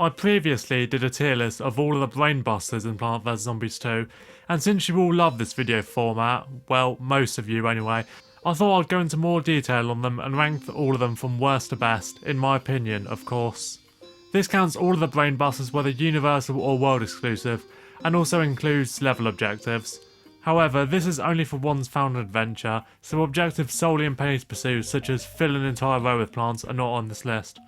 I previously did a tier list of all of the brain busters in Plant vs Zombies 2, and since you all love this video format, well, most of you anyway, I thought I'd go into more detail on them and rank all of them from worst to best, in my opinion, of course. This counts all of the brain busters whether universal or world exclusive, and also includes level objectives. However, this is only for ones found in adventure, so objectives solely in penny to pursue such as fill an entire row with plants are not on this list.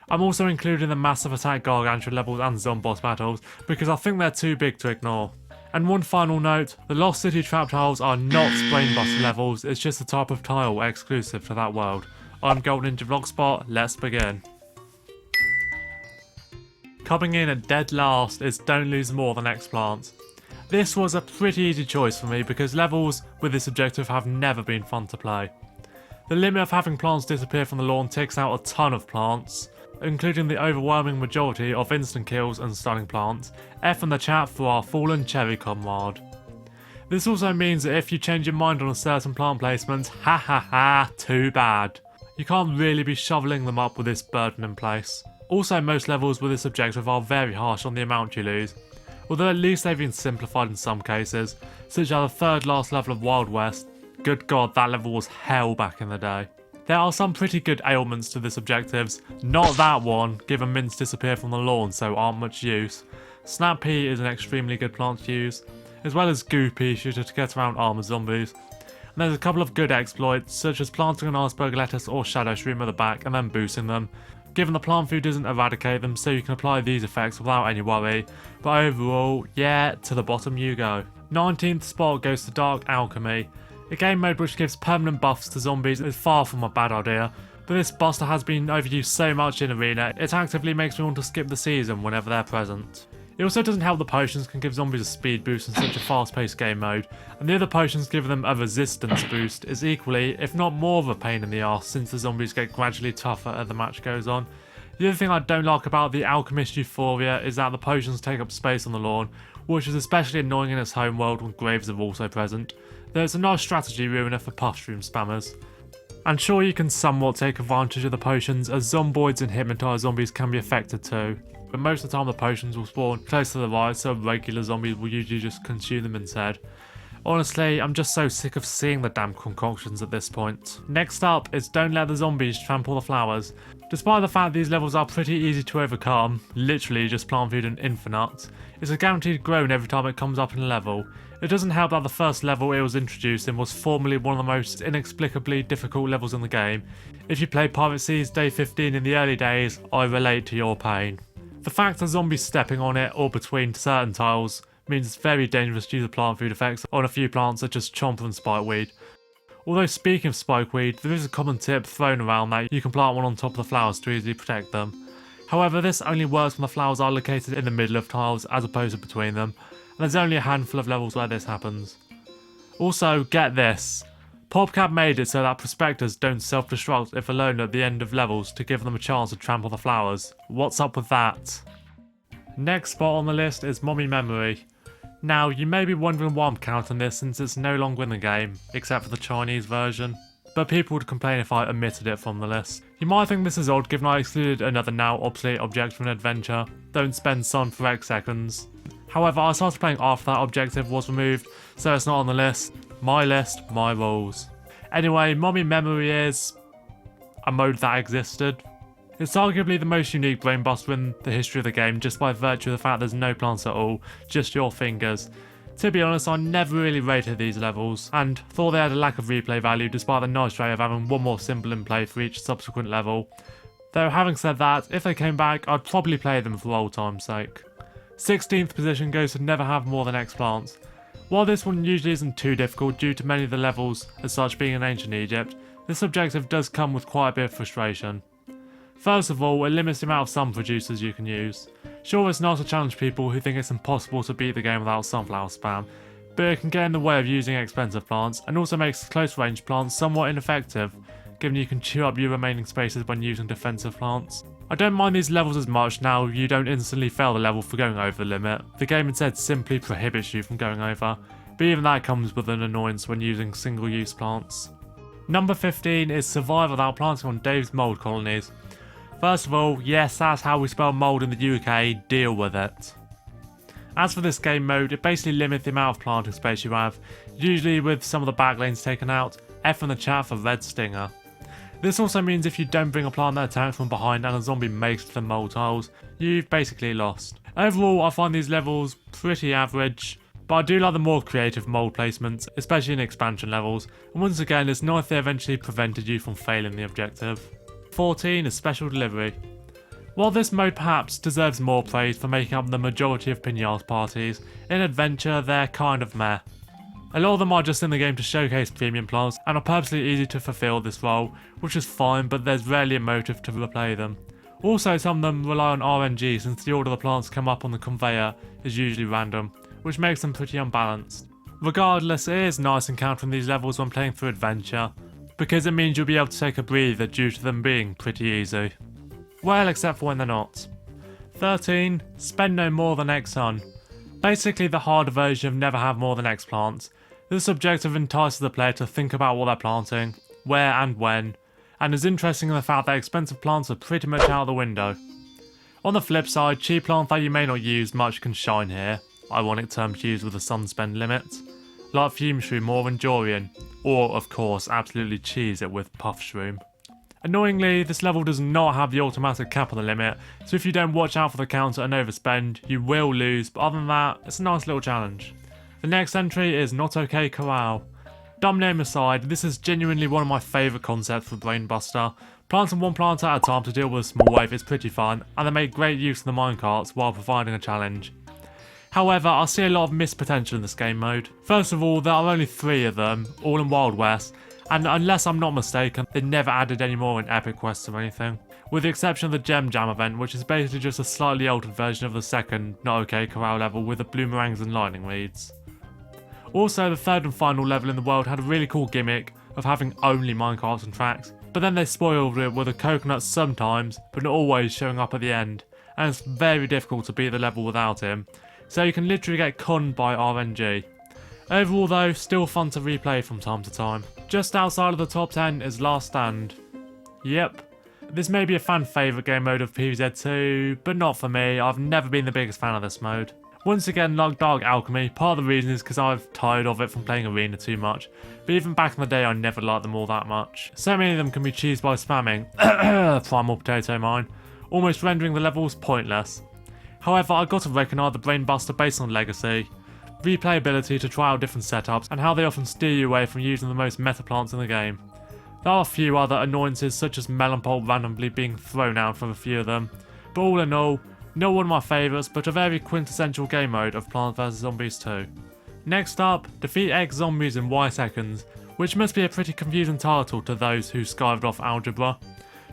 I'm also including the massive attack Gargantuar levels and Zomboss Battles because I think they're too big to ignore. And one final note, the Lost City trap tiles are not brainbuster levels, it's just a type of tile exclusive to that world. I'm Golden Ninja Vlogspot, let's begin. Coming in at dead last is Don't Lose More Than X Plants. This was a pretty easy choice for me because levels with this objective have never been fun to play. The limit of having plants disappear from the lawn takes out a ton of plants, including the overwhelming majority of instant kills and stunning plants. F in the chat for our fallen cherry comrade. This also means that if you change your mind on a certain plant placement, ha ha ha, too bad. You can't really be shoveling them up with this burden in place. Also, most levels with this objective are very harsh on the amount you lose, although at least they've been simplified in some cases, such as the third last level of Wild West. Good god, that level was hell back in the day. There are some pretty good ailments to this objectives, not that one, given mints disappear from the lawn so aren't much use. Snap Pea is an extremely good plant to use, as well as Goo Pea shooter to get around armoured zombies. And there's a couple of good exploits, such as planting an iceberg lettuce or shadow shroom at the back and then boosting them, given the plant food doesn't eradicate them so you can apply these effects without any worry, but overall, yeah, to the bottom you go. 19th spot goes to Dark Alchemy. A game mode which gives permanent buffs to zombies is far from a bad idea, but this buster has been overused so much in Arena, it actively makes me want to skip the season whenever they're present. It also doesn't help the potions can give zombies a speed boost in such a fast paced game mode, and the other potions giving them a resistance boost is equally, if not more of a pain in the arse since the zombies get gradually tougher as the match goes on. The other thing I don't like about the Alchemist Euphoria is that the potions take up space on the lawn, which is especially annoying in its home world when graves are also present. Though it's a nice strategy ruiner for pushroom spammers. And sure, you can somewhat take advantage of the potions as zomboids and hypnotised zombies can be affected too, but most of the time the potions will spawn close to the right so regular zombies will usually just consume them instead. Honestly, I'm just so sick of seeing the damn concoctions at this point. Next up is Don't Let the Zombies Trample the Flowers. Despite the fact these levels are pretty easy to overcome, literally just plant food and infinite, it's a guaranteed groan every time it comes up in a level. It doesn't help that the first level it was introduced in was formerly one of the most inexplicably difficult levels in the game. If you played Pirate Seas Day 15 in the early days, I relate to your pain. The fact that zombies stepping on it or between certain tiles means it's very dangerous to use the plant food effects on a few plants such as chomper and spikeweed. Although speaking of spikeweed, there is a common tip thrown around that you can plant one on top of the flowers to easily protect them. However, this only works when the flowers are located in the middle of tiles as opposed to between them, and there's only a handful of levels where this happens. Also, get this. Popcap made it so that prospectors don't self-destruct if alone at the end of levels to give them a chance to trample the flowers. What's up with that? Next spot on the list is Mommy Memory. Now, you may be wondering why I'm counting this since it's no longer in the game, except for the Chinese version, but people would complain if I omitted it from the list. You might think this is odd given I excluded another now obsolete objective in Adventure, Don't Spend Sun for X Seconds. However, I started playing after that objective was removed, so it's not on the list. My list, my rules. Anyway, Mommy Memory is a mode that existed. It's arguably the most unique brainbuster in the history of the game just by virtue of the fact there's no plants at all, just your fingers. To be honest, I never really rated these levels, and thought they had a lack of replay value despite the nice tray of having one more symbol in play for each subsequent level. Though having said that, if they came back, I'd probably play them for old time's sake. 16th position goes to Never Have More Than X Plants. While this one usually isn't too difficult due to many of the levels as such being in ancient Egypt, this objective does come with quite a bit of frustration. First of all, it limits the amount of sun producers you can use. Sure, it's nice to challenge people who think it's impossible to beat the game without sunflower spam, but it can get in the way of using expensive plants and also makes close range plants somewhat ineffective, given you can chew up your remaining spaces when using defensive plants. I don't mind these levels as much now you don't instantly fail the level for going over the limit. The game instead simply prohibits you from going over, but even that comes with an annoyance when using single use plants. Number 15 is Survive Without Planting on Dave's Mould Colonies. First of all, yes, that's how we spell mould in the UK, deal with it. As for this game mode, it basically limits the amount of planting space you have, usually with some of the back lanes taken out. F in the chat for red stinger. This also means if you don't bring a plant that attacks from behind and a zombie makes it to the mould tiles, you've basically lost. Overall, I find these levels pretty average, but I do like the more creative mould placements, especially in expansion levels, and once again it's nice they eventually prevented you from failing the objective. 14 is Special Delivery. While this mode perhaps deserves more praise for making up the majority of Pinata parties, in Adventure they're kind of meh. A lot of them are just in the game to showcase premium plants and are purposely easy to fulfill this role, which is fine, but there's rarely a motive to replay them. Also, some of them rely on RNG since the order the plants come up on the conveyor is usually random, which makes them pretty unbalanced. Regardless, it is nice encountering these levels when playing through Adventure, because it means you'll be able to take a breather due to them being pretty easy. Well, except for when they're not. 13. Spend no more than X ton. Basically the harder version of never have more than X plants. This objective entices the player to think about what they're planting, where and when, and is interesting in the fact that expensive plants are pretty much out the window. On the flip side, cheap plants that you may not use much can shine here, ironic term used with a sunspend limit, like Fume Shroom or Endurian, or of course absolutely cheese it with Puff Shroom. Annoyingly, this level does not have the automatic cap on the limit, so if you don't watch out for the counter and overspend, you will lose, but other than that, it's a nice little challenge. The next entry is Not OK Corral. Dumb name aside, this is genuinely one of my favourite concepts for Brainbuster. Planting one plant at a time to deal with a small wave is pretty fun, and they make great use of the minecarts while providing a challenge. However, I see a lot of missed potential in this game mode. First of all, there are only 3 of them, all in Wild West, and unless I'm not mistaken, they never added any more in Epic Quests or anything. With the exception of the Gem Jam event, which is basically just a slightly altered version of the second Not OK Corral level with the bloomerangs and lightning weeds. Also, the third and final level in the world had a really cool gimmick of having only minecarts and tracks, but then they spoiled it with a coconut sometimes, but not always showing up at the end, and it's very difficult to beat the level without him, so you can literally get conned by RNG. Overall though, still fun to replay from time to time. Just outside of the top 10 is Last Stand. Yep. This may be a fan favourite game mode of PvZ2, but not for me. I've never been the biggest fan of this mode. Once again, like Dark Alchemy, part of the reason is because I've tired of it from playing Arena too much, but even back in the day I never liked them all that much. So many of them can be cheesed by spamming, Primal Potato Mine, almost rendering the levels pointless. However, I got to recognise the Brainbuster based on legacy, replayability to try out different setups, and how they often steer you away from using the most meta plants in the game. There are a few other annoyances such as Melon Pulp randomly being thrown out from a few of them, but all in all, not one of my favourites, but a very quintessential game mode of Plants vs Zombies 2. Next up, defeat X zombies in Y seconds, which must be a pretty confusing title to those who skived off algebra.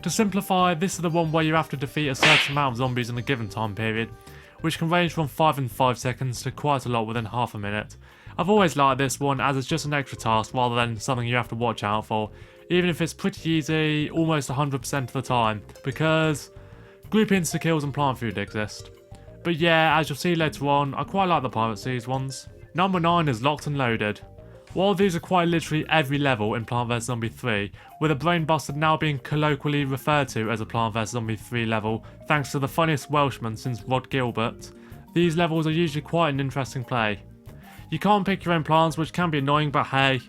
To simplify, this is the one where you have to defeat a certain amount of zombies in a given time period, which can range from 5 and 5 seconds to quite a lot within half a minute. I've always liked this one as it's just an extra task rather than something you have to watch out for, even if it's pretty easy almost 100% of the time, because group insta-kills and plant food exist. But yeah, as you'll see later on, I quite like the Pirate Seas ones. Number 9 is Locked and Loaded. While these are quite literally every level in Plant vs Zombie 3, with a Brainbuster now being colloquially referred to as a Plant vs Zombie 3 level thanks to the funniest Welshman since Rod Gilbert, these levels are usually quite an interesting play. You can't pick your own plants, which can be annoying, but hey,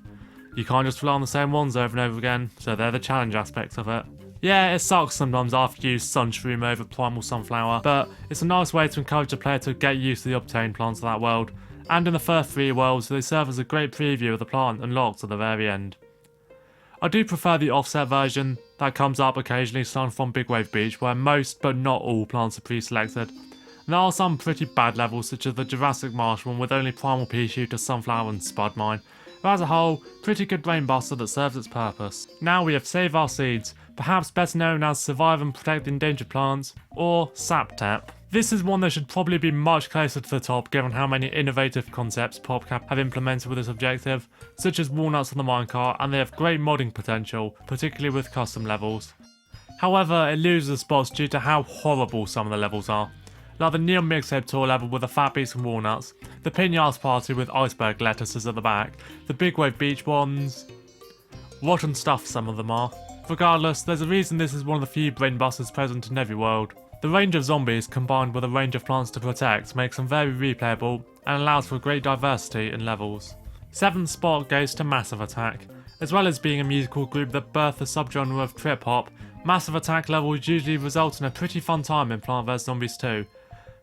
you can't just rely on the same ones over and over again, so they're the challenge aspects of it. Yeah, it sucks sometimes after you use Sunshroom over Primal Sunflower, but it's a nice way to encourage the player to get used to the obtained plants of that world, and in the first 3 worlds they serve as a great preview of the plant unlocked at the very end. I do prefer the offset version that comes up occasionally starting from Big Wave Beach, where most but not all plants are pre-selected. And there are some pretty bad levels such as the Jurassic Marsh one with only Primal Pea Shooter, Sunflower and Spud Mine, but as a whole, pretty good Brainbuster that serves its purpose. Now we have Save Our Seeds, perhaps better known as Survive and Protect Endangered Plants, or SAPTEP. This is one that should probably be much closer to the top given how many innovative concepts Popcap have implemented with this objective, such as walnuts on the minecart, and they have great modding potential, particularly with custom levels. However, it loses spots due to how horrible some of the levels are. Like the Neon Mixtape Tour level with the Fat Beats and Walnuts, the Piñas Party with iceberg lettuces at the back, the Big Wave Beach ones. Rotten stuff some of them are. Regardless, there's a reason this is one of the few brainbusters present in every world. The range of zombies combined with a range of plants to protect makes them very replayable and allows for great diversity in levels. 7th spot goes to Massive Attack. As well as being a musical group that birthed the subgenre of trip hop, Massive Attack levels usually result in a pretty fun time in Plant vs Zombies 2.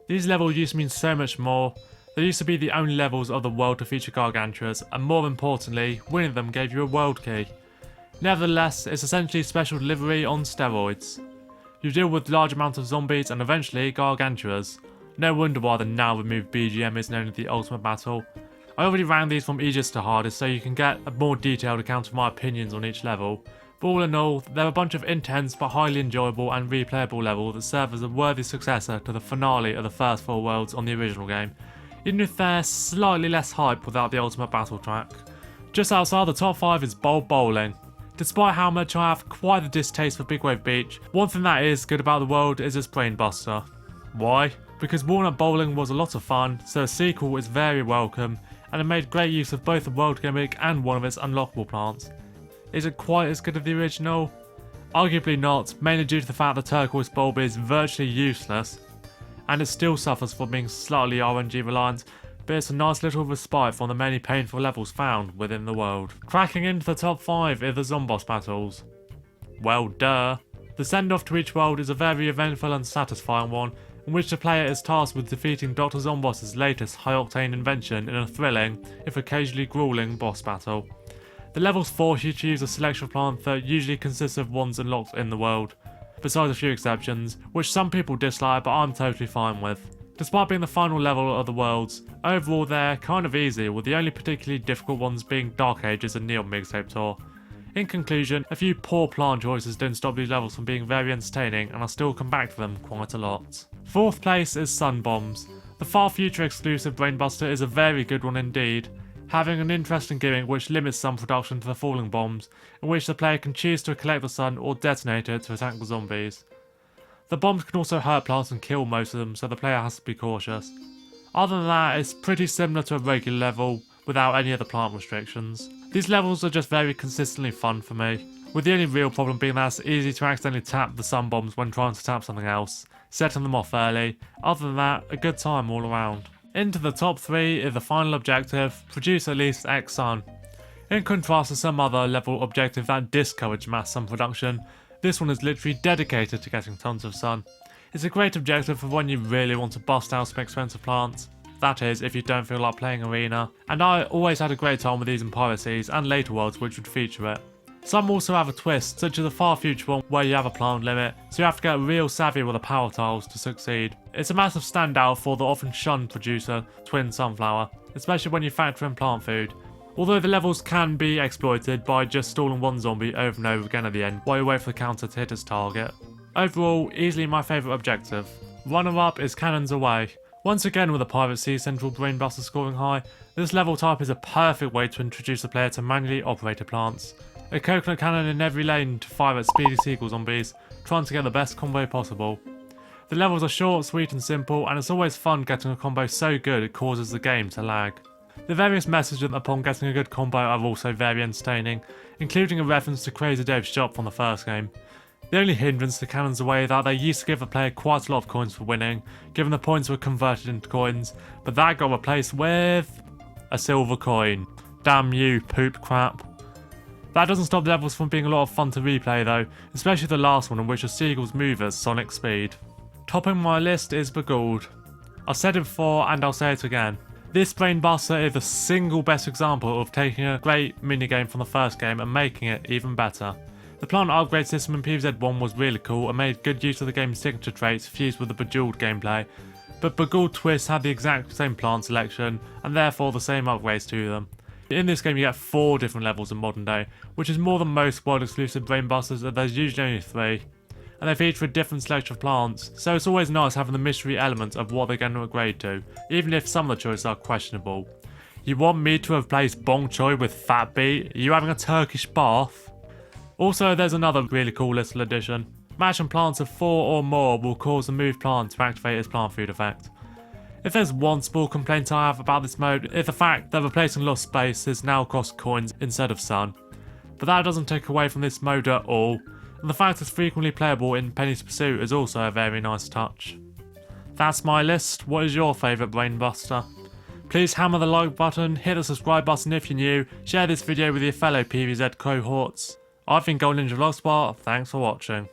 These levels used to mean so much more. They used to be the only levels of the world to feature Gargantuars, and more importantly, winning them gave you a world key. Nevertheless, it's essentially special delivery on steroids. You deal with large amounts of zombies and eventually Gargantuars. No wonder why the now removed BGM is known as the Ultimate Battle. I already ran these from easiest to hardest so you can get a more detailed account of my opinions on each level. But all in all, they're a bunch of intense but highly enjoyable and replayable levels that serve as a worthy successor to the finale of the first 4 worlds on the original game, even if they're slightly less hype without the Ultimate Battle track. Just outside the top 5 is Bold Bowling. Despite how much I have quite a distaste for Big Wave Beach, one thing that is good about the world is its brainbuster. Why? Because Walnut Bowling was a lot of fun, so a sequel is very welcome, and it made great use of both the world gimmick and one of its unlockable plants. Is it quite as good as the original? Arguably not, mainly due to the fact the turquoise bulb is virtually useless, and it still suffers from being slightly RNG reliant, but it's a nice little respite from the many painful levels found within the world. Cracking into the top 5 is the Zomboss Battles. Well, duh. The send-off to each world is a very eventful and satisfying one, in which the player is tasked with defeating Dr. Zomboss's latest high-octane invention in a thrilling, if occasionally grueling, boss battle. The levels force you to use a selection of plants that usually consists of ones unlocked in the world, besides a few exceptions, which some people dislike but I'm totally fine with. Despite being the final level of the worlds, overall they're kind of easy, with the only particularly difficult ones being Dark Ages and Neon Mixtape Tour. In conclusion, a few poor plant choices don't stop these levels from being very entertaining, and I still come back to them quite a lot. 4th place is Sun Bombs. The Far Future exclusive Brainbuster is a very good one indeed, having an interesting gimmick which limits sun production to the falling bombs, in which the player can choose to collect the sun or detonate it to attack the zombies. The bombs can also hurt plants and kill most of them, so the player has to be cautious. Other than that, it's pretty similar to a regular level without any of the plant restrictions. These levels are just very consistently fun for me, with the only real problem being that it's easy to accidentally tap the sun bombs when trying to tap something else, setting them off early. Other than that, a good time all around. Into the top 3 is the final objective, produce at least X sun. In contrast to some other level objectives that discourage mass sun production, this one is literally dedicated to getting tons of sun. It's a great objective for when you really want to bust out some expensive plants. That is, if you don't feel like playing Arena. And I always had a great time with these in Piracies and later worlds which would feature it. Some also have a twist, such as the Far Future one where you have a plant limit, so you have to get real savvy with the power tiles to succeed. It's a massive standout for the often shunned producer, Twin Sunflower, especially when you factor in plant food. Although the levels can be exploited by just stalling one zombie over and over again at the end while you wait for the counter to hit its target. Overall, easily my favourite objective. Runner-up is Cannons Away. Once again with a Pirate Sea Central Brainbuster scoring high, this level type is a perfect way to introduce the player to manually operated plants. A coconut cannon in every lane to fire at speedy seagull zombies, trying to get the best combo possible. The levels are short, sweet and simple, and it's always fun getting a combo so good it causes the game to lag. The various messages upon getting a good combo are also very entertaining, including a reference to Crazy Dave's shop from the first game. The only hindrance to Cannons Away is that they used to give the player quite a lot of coins for winning, given the points were converted into coins, but that got replaced with a silver coin. Damn you, poop crap. That doesn't stop the levels from being a lot of fun to replay though, especially the last one in which the seagulls move at sonic speed. Topping my list is Beghouled. I've said it before and I'll say it again. This Brainbuster is the single best example of taking a great minigame from the first game and making it even better. The plant upgrade system in PvZ1 was really cool and made good use of the game's signature traits fused with the Bejeweled gameplay, but Beghouled Twists had the exact same plant selection and therefore the same upgrades to them. In this game you get 4 different levels in modern day, which is more than most world exclusive Brainbusters, as there's usually only 3. And they feature a different selection of plants, so it's always nice having the mystery element of what they're going to upgrade to, even if some of the choices are questionable. You want me to replace Bong Choy with Fat Beat? Are you having a Turkish bath? Also, there's another really cool little addition. Matching plants of 4 or more will cause the moved plant to activate its plant food effect. If there's one small complaint I have about this mode, it's the fact that replacing lost space is now cost coins instead of sun. but that doesn't take away from this mode at all, and the fact it's frequently playable in Penny's Pursuit is also a very nice touch. That's my list. What is your favourite brainbuster? Please hammer the like button, hit the subscribe button if you're new, share this video with your fellow PvZ cohorts. I've been Golden Ninja Vlogspot, thanks for watching.